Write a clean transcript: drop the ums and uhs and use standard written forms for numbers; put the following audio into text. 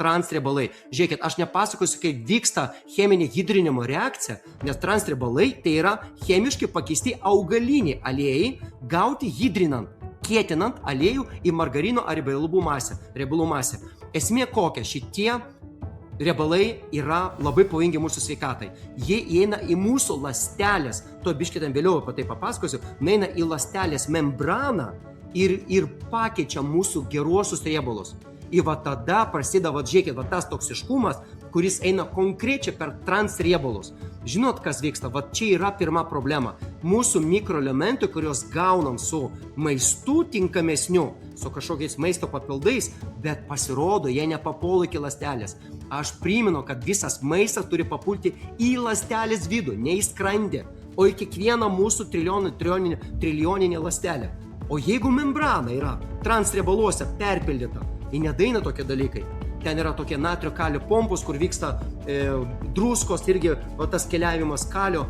transriebalai. Žiūrėkit, aš nepasakosiu, kaip vyksta cheminė hidrinimo reakcija, nes transriebalai tai yra chemiškai pakeisti augaliniai aliejai, gauti hidrinant, kietinant aliejų į margarino ar riebalų masę. Esmė kokia, šitie riebalai yra labai pavojingi mūsų sveikatai. Jie įeina į mūsų ląstelės, to biškį ten vėliau apie tai papasakosiu, nueina į ląstelės membraną ir pakeičia mūsų geruosius riebalus. Ir va tada prasideda, žiūrėkit, tas toksiškumas, kuris eina konkrečiai per transriebalus. Žinot, kas vyksta? Va čia yra pirma problema. Mūsų mikroelementai, kuriuos gaunam su maistu tinkamesniu, su kažkokiais maisto papildais, bet pasirodo, jie nepapuola iki ląstelės. Aš primenu, kad visas maistas turi papulti į ląstelės vidų, ne į skrandį, o į kiekvieną mūsų trilijoninę ląstelę. O jeigu membrana yra transriebaluose perpildyta, į nedaina tokie dalykai. Ten yra tokie natrio kalio pompos, kur vyksta druskos irgi tas keliavimas kalio